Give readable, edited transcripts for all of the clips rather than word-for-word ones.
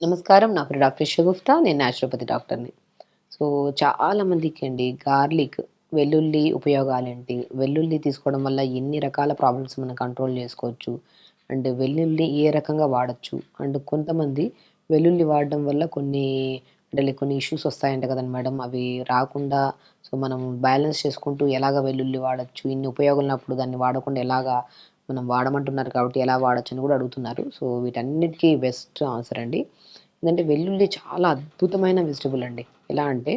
నమస్కారం. నా పేరు డాక్టర్ షగుఫ్తా. నేను న్యాచురోపతి డాక్టర్‌ని. సో, చాలా మందికండి గార్లిక్, వెల్లుల్లి ఉపయోగాలేంటి? వెల్లుల్లి తీసుకోవడం వల్ల ఎన్ని రకాల ప్రాబ్లమ్స్ మనం కంట్రోల్ చేసుకోవచ్చు? అండ్ వెల్లుల్లి ఏ రకంగా వాడొచ్చు? అండ్ కొంతమంది వెల్లుల్లి వాడడం వల్ల కొన్ని ఇష్యూస్ వస్తాయంట కదండీ మేడం! అవి రాకుండా సో, మనం బ్యాలెన్స్ చేసుకుంటూ ఎలాగా వెల్లుల్లి వాడొచ్చు? ఇన్ని ఉపయోగాలున్నప్పుడు దాన్ని వాడకుండా ఎలాగా మనం వాడమంటున్నారు కాబట్టి ఎలా వాడొచ్చని కూడా అడుగుతున్నారు. సో, వీటన్నిటికి బెస్ట్ ఆన్సర్ అండి. ఏందంటే వెల్లుల్లి చాలా అద్భుతమైన వెజిటబుల్ అండి. ఎలా అంటే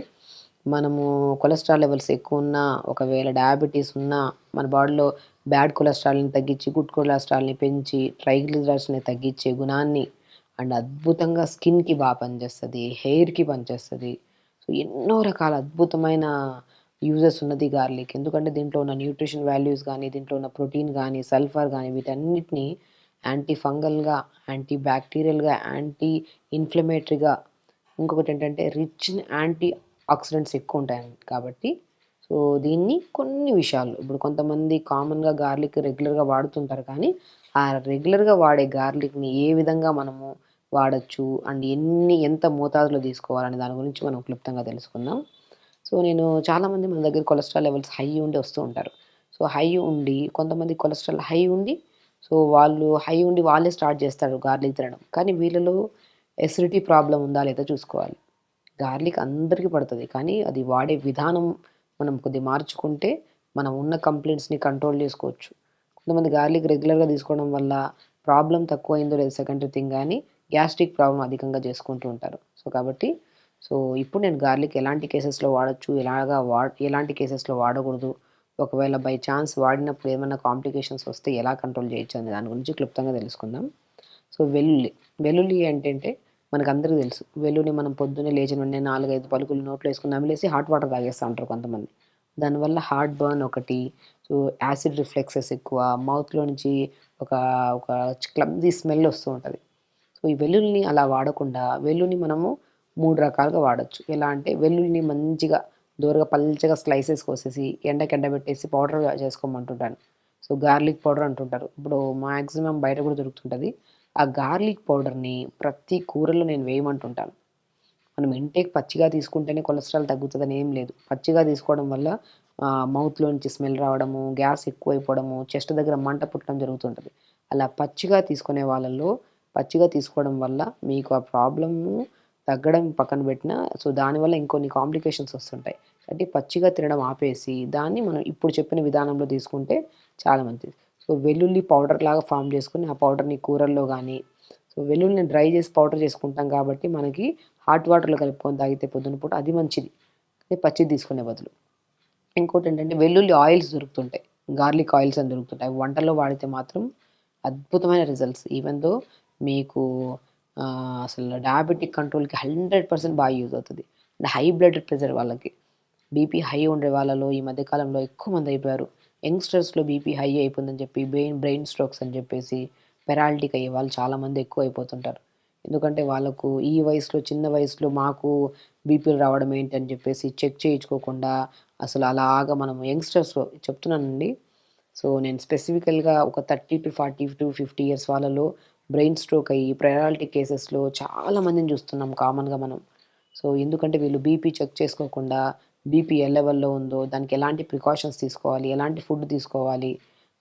మనము కొలెస్ట్రాల్ లెవెల్స్ ఎక్కువున్నా, ఒకవేళ డయాబెటిస్ ఉన్నా, మన బాడీలో బ్యాడ్ కొలెస్ట్రాల్‌ని తగ్గించి, గుడ్ కొలెస్ట్రాల్‌ని పెంచి, ట్రైగ్లిజరైడ్స్‌ని తగ్గించే గుణాన్ని అండ్ అద్భుతంగా స్కిన్‌కి పనిచేస్తది. హెయిర్‌కి పనిచేస్తది. సో, ఎన్నో రకాల అద్భుతమైన యూజెస్ ఉన్నది గార్లిక్. ఎందుకంటే దీంట్లో ఉన్న న్యూట్రిషన్ వాల్యూస్ గానీ, దీంట్లో ఉన్న ప్రోటీన్ గానీ, సల్ఫర్ గానీ వీటన్నిటిని యాంటీ ఫంగల్‌గా, యాంటీ బ్యాక్టీరియల్‌గా, యాంటీ ఇన్‌ఫ్లమేటరీగా ఇంకొకటేంటంటే రిచ్ ఇన్ యాంటీ ఆక్సిడెంట్స్ ఎక్కువుంటాయండి. కాబట్టి సో, దీన్ని కొన్ని విషయాల్లో ఇప్పుడు కొంతమంది కామన్‌గా గార్లిక్ రెగ్యులర్‌గా వాడుతుంటారు కానీ, ఆ రెగ్యులర్‌గా వాడే గార్లిక్‌ని ఏ విధంగా మనము వాడొచ్చు అండ్ ఎంత మోతాదులో తీసుకోవాలనే దాని గురించి మనం క్లుప్తంగా తెలుసుకుందాం. సో, చాలామంది మన దగ్గర కొలెస్ట్రాల్ లెవెల్స్ హై ఉండి వస్తూ ఉంటారు. సో, హై ఉండి కొంతమంది కొలెస్ట్రాల్ హై ఉండి సో, వాళ్ళు హై ఉండి వాళ్ళే స్టార్ట్ చేస్తారు గార్లిక్ తినడం. కానీ వీళ్ళలో ఎసిడిటీ ప్రాబ్లమ్ ఉందా లేదా చూసుకోవాలి. గార్లిక్ అందరికి పడతది. కానీ అది వాడే విధానం మనం కొద్దిగా మార్చుకుంటే మనం ఉన్న కంప్లెయింట్స్‌ని కంట్రోల్ చేసుకోవచ్చు. కొంతమంది గార్లిక్ రెగ్యులర్‌గా తీసుకోవడం వల్ల ప్రాబ్లమ్ తక్కువయిందో లేదో సెకండరీ థింగ్ గానీ గ్యాస్ట్రిక్ ప్రాబ్లమ్ అధికంగా చేసుకుంటూ ఉంటారు. సో, ఇప్పుడు నేను గార్లిక్ ఎలాంటి కేసెస్‌లో వాడొచ్చు, ఎలాంటి కేసెస్‌లో వాడకూడదు, ఒకవేళ బై ఛాన్స్ వాడినప్పుడు ఏమన్నా కాంప్లికేషన్స్ వస్తే ఎలా కంట్రోల్ చేయొచ్చు అనే దాని గురించి క్లుప్తంగా తెలుసుకుందాం. సో, వెల్లుల్లి ఏంటంటే మనకందరికి తెలుసు. వెల్లుల్లి మనం పొద్దున్నే లేచిన వెంటనే 4, 5 పలుకులు నోట్లో ఏసుకొని నమిలేసి హాట్ వాటర్ తాగేస్తా ఉంటారు కొంతమంది. దానివల్ల హార్ట్ బర్న్ ఒకటి, సో, యాసిడ్ రిఫ్లెక్సెస్ ఎక్కువ, మౌత్‌లో నుంచి ఒక ఒక క్లమ్జీ స్మెల్ వస్తూ ఉంటది. సో, ఈ వెల్లుల్లిని అలా వాడకుండా వెల్లుల్లిని మనము 3 రకాలుగా వాడొచ్చు. ఎలా అంటే వెల్లుల్లిని మంచిగా దోరగా పల్చగా స్లైసెస్ కోసేసి ఎండబెట్టేసి పౌడర్‌గా చేసుకోమంటుంటాను. సో, గార్లిక్ పౌడర్ అంటుంటారు. ఇప్పుడు మాక్సిమం బయట కూడా దొరుకుతుంటది. ఆ గార్లిక్ పౌడర్‌ని ప్రతి కూరలో నేను వేయమంటుంటాను. మనం ఇంటేక్ పచ్చిగా తీసుకుంటేనే కొలెస్ట్రాల్ తగ్గుతదని ఏం లేదు. పచ్చిగా తీసుకోవడం వల్ల మౌత్‌లో నుంచి స్మెల్ రావడము, గ్యాస్ ఎక్కువైపోవడము, చెస్ట్ దగ్గర మంట పుట్టడం జరుగుతుంటది. అలా పచ్చిగా తీసుకోవడం వల్ల మీకు ఆ ప్రాబ్లము తగ్గడం పక్కన పెట్టినా, సో, దానివల్ల ఇంకొన్ని కాంప్లికేషన్స్ వస్తుంటాయి. కాబట్టి పచ్చిగా తినడం ఆపేసి, దాన్ని మనం ఇప్పుడు చెప్పిన విధానంలో తీసుకుంటే చాలా మంచిది. సో, వెల్లుల్లి పౌడర్‌లాగా ఫార్మ్ చేసుకొని, ఆ పౌడర్‌ని కూరల్లో గానీ, సో, వెల్లుల్లిని డ్రై చేసి పౌడర్ చేసుకుంటాం కాబట్టి మనకి హాట్ వాటర్‌లో కలుపుకొని తాగితే పొద్దున పూట అది మంచిది. అదే పచ్చిది తీసుకునే బదులు. ఇంకోటేంటంటే వెల్లుల్లి ఆయిల్స్ దొరుకుతుంటాయి. గార్లిక్ ఆయిల్స్ అని దొరుకుతుంటాయి. అవి వంటల్లో వాడితే మాత్రం అద్భుతమైన రిజల్ట్స్. ఈవెన్ దో మీకు అసలు డయాబెటిక్ కంట్రోల్‌కి 100% బాగా యూజ్ అవుతది. అండ్ హై బ్లడ్ ప్రెషర్ వాళ్ళకి. బీపీ హై ఉండే వాళ్ళలో ఈ మధ్య కాలంలో ఎక్కువ మందయిపోయారు. యంగ్‌స్టర్స్‌లో బీపీ హై అయిపోయిందని చెప్పి బ్రెయిన్ స్ట్రోక్స్ అని చెప్పేసి పెరాలిటిక్ అయ్యే వాళ్ళు చాలామంది ఎక్కువైపోతుంటారు. ఎందుకంటే వాళ్ళకు ఈ వయసులో చిన్న వయసులో మాకు బీపీలు రావడం ఏంటి అని చెప్పేసి చెక్ చేయించుకోకుండా అసలు అలాగా మనం యంగ్‌స్టర్స్‌లో చెప్తున్నానండి. సో, నేను స్పెసిఫికల్‌గా ఒక 30-40-50 ఇయర్స్ వాళ్ళలో బ్రెయిన్ స్ట్రోక్ అయ్యి పెరాలిటిక్ కేసెస్‌లో చాలా మందిని చూస్తున్నాం కామన్‌గా మనం. సో, ఎందుకంటే వీళ్ళు బీపీ చెక్ చేసుకోకుండా బీపీ ఏ లెవెల్‌లో ఉందో, దానికి ఎలాంటి ప్రికాషన్స్ తీసుకోవాలి, ఎలాంటి ఫుడ్ తీసుకోవాలి,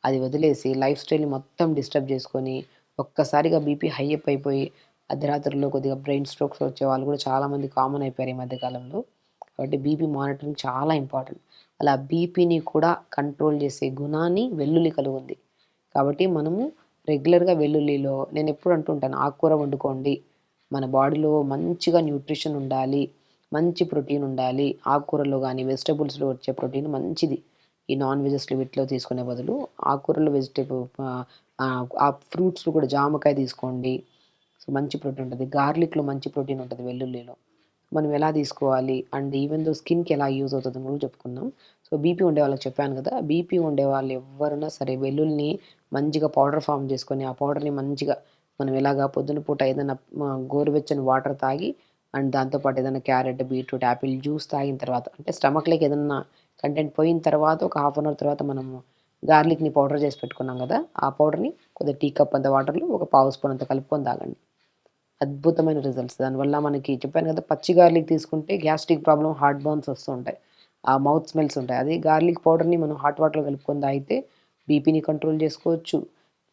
అది వదిలేసి లైఫ్ స్టైల్‌ని మొత్తం డిస్టర్బ్ చేసుకొని, ఒక్కసారిగా బీపీ హై అయిపోయి అర్ధరాత్రుల్లో కొద్దిగా బ్రెయిన్ స్ట్రోక్స్ వచ్చేవాళ్ళు కూడా చాలామంది కామన్ అయిపోయారు ఈ మధ్య కాలంలో. కాబట్టి బీపీ మానిటరింగ్ చాలా ఇంపార్టెంట్. అలా బీపీని కూడా కంట్రోల్ చేసే గుణాన్ని వెల్లుల్లి కలిగుంది. కాబట్టి మనము రెగ్యులర్‌గా వెల్లుల్లిలో నేనెప్పుడు అంటుంటాను ఆకుకూర వండుకోండి. మన బాడీలో మంచిగా న్యూట్రిషన్ ఉండాలి. మంచి ప్రోటీన్ ఉండాలి. ఆకుకూరల్లో గాని, వెజిటబుల్స్‌లో వచ్చే ప్రోటీన్ మంచిది. ఈ నాన్ వెజెస్‌లో వీటిలో తీసుకునే బదులు ఆకుకూరలు ఆ ఫ్రూట్స్‌లో కూడా జామకాయ తీసుకోండి. సో, మంచి ప్రోటీన్ ఉంటది. గార్లిక్‌లో మంచి ప్రోటీన్ ఉంటది వెల్లుల్లిలో. మనం ఎలా తీసుకోవాలి అండ్ ఈవెన్ దో స్కిన్‌కి ఎలా యూజ్ అవుతదని కూడా చెప్పుకుందాం. సో, బీపీ ఉండే వాళ్ళకి చెప్పాను కదా! బీపీ ఉండేవాళ్ళు ఎవ్వరున్నా సరే వెల్లుల్లిని మంచిగా పౌడర్ ఫార్మ్ చేసుకొని, ఆ పౌడర్‌ని మంచిగా మనం ఎలాగా పొద్దున పూట ఏదైనా గోరువెచ్చని వాటర్ తాగి అండ్ దాంతో పాటు ఏదైనా క్యారెట్, బీట్రూట్, యాపిల్ జ్యూస్ తాగిన తర్వాత అంటే స్టమక్‌లోకి ఏదన్నా కంటెంట్ పోయిన తర్వాత ఒక హాఫ్ అన్ అవర్ తర్వాత మనము గార్లిక్‌ని పౌడర్ చేసి పెట్టుకున్నాం కదా! ఆ పౌడర్‌ని కొద్దిగా టీ కప్ అంత వాటర్‌లో ఒక పావు స్పూన్ అంత కలుపుకొని తాగండి. అద్భుతమైన రిజల్ట్స్. దానివల్ల మనకి చెప్పాను కదా! పచ్చి గార్లిక్ తీసుకుంటే గ్యాస్ట్రిక్ ప్రాబ్లమ్, హార్ట్ బర్న్స్ వస్తూ ఉంటాయి. ఆ మౌత్ స్మెల్స్ ఉంటాయి. అదే గార్లిక్ పౌడర్‌ని మనం హాట్ వాటర్‌లో కలుపుకొని తాగితే బీపీని కంట్రోల్ చేసుకోవచ్చు.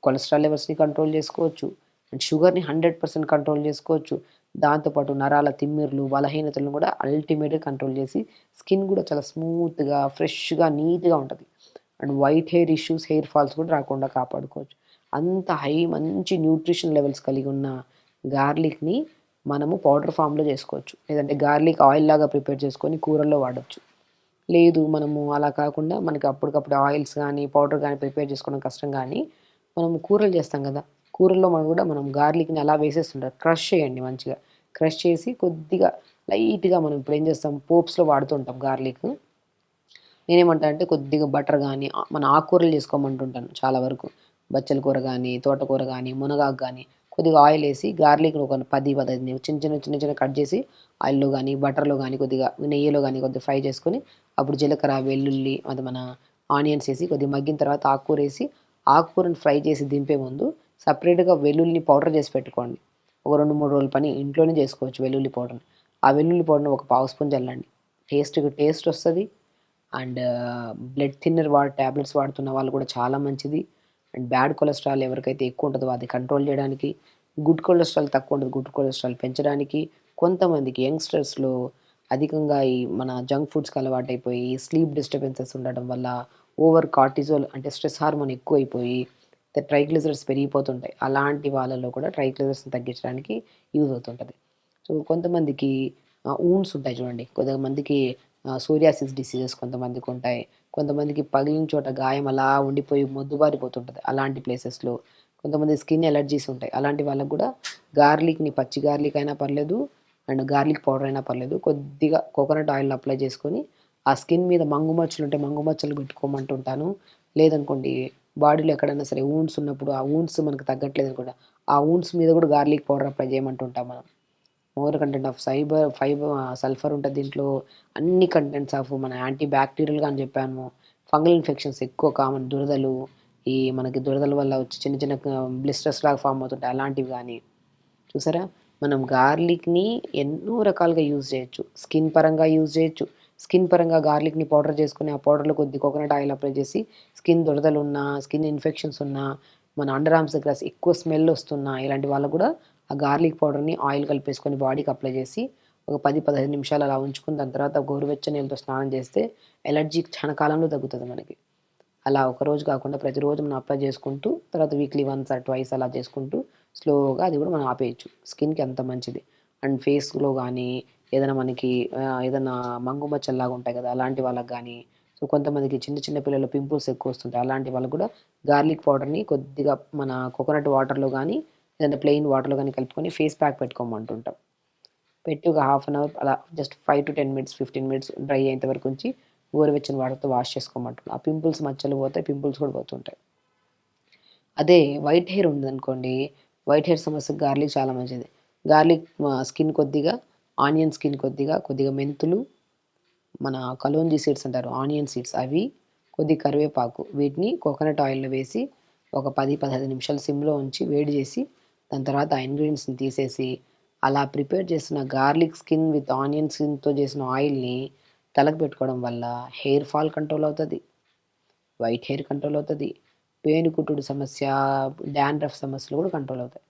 కొలెస్ట్రాల్ లెవెల్స్‌ని కంట్రోల్ చేసుకోవచ్చు. అండ్ షుగర్‌ని 100% కంట్రోల్ చేసుకోవచ్చు. దాంతో పాటు నరాల తిమ్మిర్లు, బలహీనతలను కూడా అల్టిమేట్‌గా కంట్రోల్ చేసి స్కిన్ కూడా చాలా స్మూత్‌గా, ఫ్రెష్‌గా, నీట్‌గా ఉంటది. And white hair issues, hair falls కూడా రాకుండా కాపాడుకోవచ్చు. అంత మంచి న్యూట్రిషన్ లెవెల్స్ కలిగి ఉన్న గార్లిక్‌ని మనము పౌడర్ ఫామ్‌లో చేసుకోవచ్చు. లేదంటే గార్లిక్ ఆయిల్ లాగా ప్రిపేర్ చేసుకొని కూరల్లో వాడొచ్చు. లేదు మనము అలా కాకుండా మనకి అప్పటికప్పుడు ఆయిల్స్ గానీ, పౌడర్ గానీ ప్రిపేర్ చేసుకోవడం కష్టం గానీ, మనము కూరలు చేస్తాం గదా! కూరల్లో మనం గార్లిక్‌ని అలా వేసేస్తుంటారు. క్రష్ చేయండి మంచిగా. క్రష్ చేసి కొద్దిగా లైట్‌గా మనం ఇప్పుడేం చేస్తాం పోప్స్‌లో వాడుతూ ఉంటాం గార్లిక్. నేనేమంటా అంటే కొద్దిగా బటర్ గానీ, మన ఆకుకూరలు చేసుకోమంటుంటాను చాలా వరకు. బచ్చల కూర గానీ, తోటకూర గానీ, మునగాకు గానీ, కొద్దిగా ఆయిలేసి గార్లిక్‌ని ఒక 10, 15 చిన్న చిన్నగా కట్ చేసి ఆయిల్‌లో గానీ, బటర్‌లో గానీ, కొద్దిగా నెయ్యిలో గానీ కొద్దిగా ఫ్రై చేసుకొని, అప్పుడు జీలకర్ర, వెల్లుల్లి అది మన ఆనియన్స్ ఏసి కొద్దిగా మగ్గిన తర్వాత ఆకుకూరేసి, ఆకుకూరని ఫ్రై చేసి దింపే ముందు సెపరేట్‌గా వెల్లుల్లిని పౌడర్ చేసి పెట్టుకోండి. ఒక 2, 3 రోజుల పని ఇంట్లోనే చేసుకోవచ్చు వెల్లుల్లి పౌడర్‌ని. ఆ వెల్లుల్లి పౌడర్‌ని ఒక పావు స్పూన్ చల్లండి. టేస్టొస్తది. అండ్ బ్లడ్ థిన్నర్ టాబ్లెట్స్ వాడుతున్న వాళ్ళు కూడా చాలా మంచిది. అండ్ బ్యాడ్ కొలెస్ట్రాల్ ఎవరికైతే ఎక్కువ ఉంటదో అది కంట్రోల్ చేయడానికి, గుడ్ కొలెస్ట్రాల్ తక్కువ ఉంటది. గుడ్ కొలెస్ట్రాల్ పెంచడానికి, కొంతమందికి యంగ్‌స్టర్స్‌లో అధికంగా ఈ మన జంక్ ఫుడ్స్‌కి అలవాటైపోయి, స్లీప్ డిస్టర్బెన్సెస్ ఉండడం వల్ల, ఓవర్ కార్టిజోల్ అంటే స్ట్రెస్ హార్మోన్ ఎక్కువైపోయి, ట్రైగ్లిజరైడ్స్ పెరిగిపోతుంటాయి. అలాంటి వాళ్ళలో కూడా ట్రైగ్లిజరైడ్స్‌ని తగ్గించడానికి యూజ్ అవుతుంటది. సో, కొంతమందికి వూండ్స్ ఉంటాయి చూడండి. కొంతమందికి సోరియాసిస్ డిసీజెస్ కొంతమందికుంటాయి. కొంతమందికి పగిలిన చోట గాయం అలా ఉండిపోయి మొద్దుబారిపోతుంటది. అలాంటి ప్లేసెస్‌లో. కొంతమంది స్కిన్ ఎలర్జీస్ ఉంటాయి. అలాంటి వాళ్ళకి గూడా గార్లిక్‌ని పచ్చి గార్లిక్ అయినా పర్లేదు. అండ్ గార్లిక్ పౌడర్ అయినా పర్లేదు. కొద్దిగా కోకోనట్ ఆయిల్‌ని అప్లై చేసుకొని, ఆ స్కిన్ మీద మంగు మచ్చలుంటే మంగు మచ్చలు పెట్టుకోమంటుంటాను. లేదనుకోండి బాడీలో ఎక్కడైనా సరే వూండ్స్ ఉన్నప్పుడు, ఆ వూండ్స్ మనకు తగ్గట్లేదనుకోండి, ఆ వూండ్స్ మీద గూడా గార్లిక్ పౌడర్ అప్లై చేయమంటుంటాం మనం. మోర్ కంటెంట్ ఆఫ్ సల్ఫర్ ఉంటది దీంట్లో. అన్ని కంటెంట్స్ ఆఫ్ మన యాంటీ బ్యాక్టీరియల్‌గా అని చెప్పాను. ఫంగల్ ఇన్ఫెక్షన్స్ ఎక్కువ కామన్ దురదలు, ఈ మనకి దురదల వల్ల వచ్చి చిన్న చిన్న బ్లిస్టర్స్ లాగా ఫార్మ్ అవుతుంటాయి. అలాంటివి గాని. చూసారా? మనం గార్లిక్‌ని ఎన్నో రకాలుగా యూజ్ చేయొచ్చు. స్కిన్ పరంగా యూజ్ చేయొచ్చు. స్కిన్ పరంగా గార్లిక్‌ని పౌడర్ చేసుకొని, ఆ పౌడర్‌లో కొద్ది కోకోనట్ ఆయిల్ అప్లై చేసి, స్కిన్ దురదలున్నా, స్కిన్ ఇన్ఫెక్షన్స్ ఉన్నా, మన అండర్ ఆర్మ్స్ దగ్గర ఎక్కువ స్మెల్ ఒస్తున్నా, ఇలాంటి వాళ్ళకి గూడా ఆ గార్లిక్ పౌడర్‌ని ఆయిల్ కలిపేసుకొని బాడీకి అప్లై చేసి, ఒక 10, 15 నిమిషాలు అలా ఉంచుకుని దాని తర్వాత గోరువెచ్చని నీళ్ళతో స్నానం చేస్తే ఎలర్జీ క్షణకాలంలో తగ్గుతది మనకి. అలా ఒకరోజు కాకుండా ప్రతిరోజు మనం అప్లై చేసుకుంటూ, తర్వాత వీక్లీ వన్స్ ఆర్ ట్వైస్ అలా చేసుకుంటూ, స్లోగా అది కూడా మనం ఆపేయొచ్చు. స్కిన్‌కి అంత మంచిది. అండ్ ఫేస్‌లో గానీ, ఏదైనా మనకి ఏదన్నా మంగు మచ్చల్లాగా ఉంటాయి కదా! అలాంటి వాళ్ళకి గానీ, సో, కొంతమందికి చిన్న చిన్న పిల్లలు పింపుల్స్ ఎక్కువొస్తుంటాయి. అలాంటి వాళ్ళకి కూడా గార్లిక్ పౌడర్‌ని కొద్దిగా మన కోకోనట్ వాటర్‌లో గానీ, లేదంటే ప్లెయిన్ వాటర్‌లో గానీ కలుపుకొని ఫేస్ ప్యాక్ పెట్టుకోమంటుంటాం. పెట్టి ఒక హాఫ్ అన్ అవర్ అలా జస్ట్ 5-10 మినిట్స్, 15 మినిట్స్ డ్రై అయ్యేంత వరకు ఉంచి, గోరువెచ్చని వాటర్‌తో వాష్ చేసుకోమంటున్నా. ఆ పింపుల్స్ మచ్చలు పోతాయి. పింపుల్స్ కూడా పోతుంటాయి. అదే వైట్ హెయిర్ ఉందనుకోండి, వైట్ హెయిర్ సమస్యకి గార్లిక్ చాలా మంచిది. గార్లిక్ స్కిన్ కొద్దిగా, ఆనియన్ స్కిన్ కొద్దిగా, కొద్దిగా మెంతులు, మన కలోంజీ సీడ్స్ అంటారు. ఆనియన్ సీడ్స్ అవి, కొద్దిగా కరివేపాకు వీటిని కోకోనట్ ఆయిల్‌లో వేసి ఒక 10, 15 నిమిషాలు సిమ్‌లో ఉంచి వేడి చేసి, దాని తర్వాత ఆ ఇంగ్రీడియెంట్స్‌ని తీసేసి, అలా ప్రిపేర్ చేసిన గార్లిక్ స్కిన్ విత్ ఆనియన్ స్కిన్‌తో చేసిన ఆయిల్‌ని తలకు పెట్టుకోవడం వల్ల హెయిర్ ఫాల్ కంట్రోల్ అవుతది. వైట్ హెయిర్ కంట్రోల్ అవుతది. పేనుకుట్టుడు సమస్య, డాండ్రఫ్ సమస్యలు కూడా కంట్రోల్ అవుతాయి.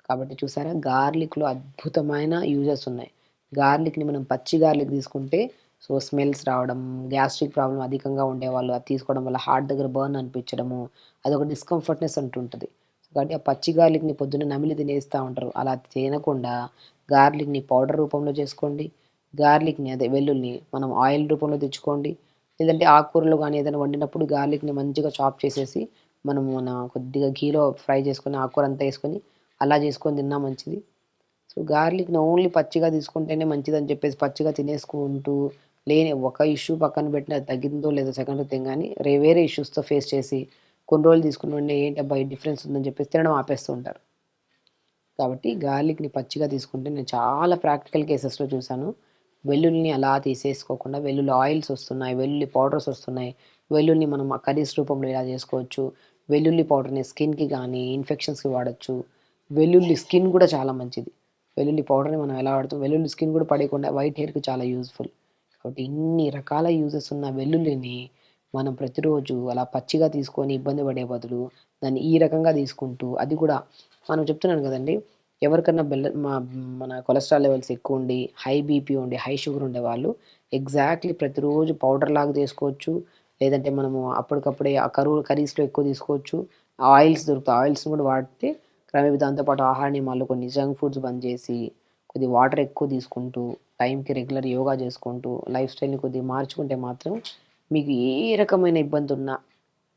కాబట్టి చూసారా గార్లిక్‌లో అద్భుతమైన యూజెస్ ఉన్నాయి. గార్లిక్‌ని మనం పచ్చి గార్లిక్ తీసుకుంటే స్మెల్స్ రావడం, గ్యాస్ట్రిక్ ప్రాబ్లమ్ అధికంగా ఉండేవాళ్ళు అది తీసుకోవడం వల్ల హార్ట్ దగ్గర బర్న్ అనిపించడము, అదొక డిస్కంఫర్ట్‌నెస్ అంటుంటది. కాబట్టి ఆ పచ్చి గార్లిక్‌ని పొద్దున్నే నమిలి తినేస్తా ఉంటారు. అలా తినకుండా గార్లిక్‌ని పౌడర్ రూపంలో చేసుకోండి. గార్లిక్‌ని అదే వెల్లుల్లిని మనం ఆయిల్ రూపంలో తెచ్చుకోండి. లేదంటే ఆకుకూరలు గానీ ఏదైనా వండినప్పుడు గార్లిక్‌ని మంచిగా చాప్ చేసేసి, కొద్దిగా ఘీలో ఫ్రై చేసుకొని ఆకుకూర అంతా ఏసుకొని అలా చేసుకొని తిన్నా మంచిది. సో, గార్లిక్‌ని ఓన్లీ పచ్చిగా తీసుకుంటేనే మంచిదని చెప్పేసి పచ్చిగా తినేసుకుంటూ, లేని ఒక ఇష్యూ పక్కన పెట్టినా అది తగ్గిందో లేదో సెకండ్ థింగ్ గానీ, వేరే ఇష్యూస్‌తో ఫేస్ చేసి, కొన్ని రోజులు తీసుకున్న వెంటనే ఏంటబ్బా! ఈ డిఫరెన్స్ ఉందని చెప్పేసి తినడం ఆపేస్తూ ఉంటారు. కాబట్టి గార్లిక్‌ని పచ్చిగా తీసుకుంటే నేను చాలా ప్రాక్టికల్ కేసెస్‌లో చూసాను. వెల్లుల్లిని అలా తీసేసుకోకుండా వెల్లుల్లి ఆయిల్స్ వస్తున్నాయి. వెల్లుల్లి పౌడర్స్ వస్తున్నాయి. వెల్లుల్లిని మనం కర్రీస్ రూపంలో ఇలా చేసుకోవచ్చు. వెల్లుల్లి పౌడర్‌ని స్కిన్‌కి గానీ, ఇన్ఫెక్షన్స్‌కి వాడొచ్చు. వెల్లుల్లి స్కిన్ కూడా చాలా మంచిది. వెల్లుల్లి పౌడర్‌ని మనం ఎలా వాడతాం, వెల్లుల్లి స్కిన్ కూడా పడేయకుండా వైట్ హెయిర్‌కి చాలా యూజ్‌ఫుల్. కాబట్టి ఇన్ని రకాల యూజెస్ ఉన్న వెల్లుల్లిని మనం ప్రతిరోజు అలా పచ్చిగా తీసుకొని ఇబ్బంది పడే బదులు, దాన్ని ఈ రకంగా తీసుకుంటూ అది కూడా మనం చెప్తున్నాను కదండీ! ఎవరికన్నా మన కొలెస్ట్రాల్ లెవెల్స్ ఎక్కువుండి, హై బీపీ ఉండి, హై షుగర్ ఉండేవాళ్ళు ఎగ్జాక్ట్‌లీ ప్రతిరోజు పౌడర్‌లాగా చేసుకోవచ్చు. లేదంటే మనము అప్పటికప్పుడే ఆ కర్రీస్‌లో ఎక్కువ తీసుకోవచ్చు. ఆయిల్స్ దొరుకుతాయి. ఆయిల్స్‌ని కూడా వాడితే దాంతో పాటు ఆహార నియమాల్లో కొన్ని జంక్ ఫుడ్స్ బంద్ చేసి, కొద్దిగా వాటర్ ఎక్కువ తీసుకుంటూ, టైంకి రెగ్యులర్ యోగా చేసుకుంటూ, లైఫ్ స్టైల్‌ని కొద్దిగా మార్చుకుంటే మాత్రం మీకు ఏ రకమైన ఇబ్బందున్నా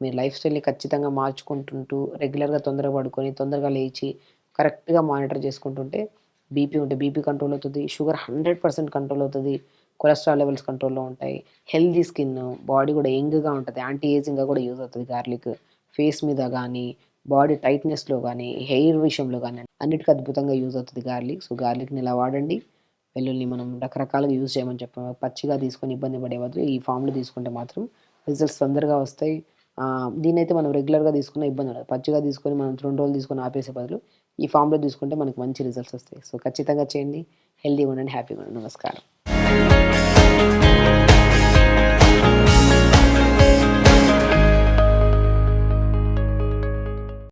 మీరు లైఫ్ స్టైల్‌ని ఖచ్చితంగా మార్చుకుంటుంటూ, రెగ్యులర్‌గా తొందరగా పడుకొని, తొందరగా లేచి, కరెక్ట్‌గా మానిటర్ చేసుకుంటుంటే బీపీ ఉంటే బీపీ కంట్రోల్ అవుతది. షుగర్ 100% కంట్రోల్ అవుతది. కొలెస్ట్రాల్ లెవెల్స్ కంట్రోల్‌లో ఉంటాయి. హెల్తీ స్కిన్, బాడీ కూడా యంగ్‌గా ఉంటది. యాంటీ ఏజింగ్‌గా కూడా యూజ్ అవుతది గార్లిక్. ఫేస్ మీద గానీ, బాడీ టైట్‌నెస్‌లో గానీ, హెయిర్ విషయంలో గానీ అన్నిటికి అద్భుతంగా యూజ్ అవుతది గార్లిక్. సో, గార్లిక్‌ని ఇలా వాడండి. వెల్లుల్లిని మనం రకరకాలుగా యూజ్ చేయమని చెప్పాము. పచ్చిగా తీసుకొని ఇబ్బంది పడే బదులు ఈ ఫార్మ్‌లో తీసుకుంటే మాత్రం రిజల్ట్స్ తొందరగా వస్తాయి. దీన్నైతే మనం రెగ్యులర్‌గా తీసుకున్న ఇబ్బంది ఉండదు. పచ్చిగా తీసుకొని మనం 2 రోజులు తీసుకొని ఆపేసే బదులు ఈ ఫార్మ్‌లో తీసుకుంటే మనకు మంచి రిజల్ట్స్ వస్తాయి. సో, ఖచ్చితంగా చేయండి. హెల్తీగా ఉండండి. హ్యాపీగా ఉండండి. నమస్కారం.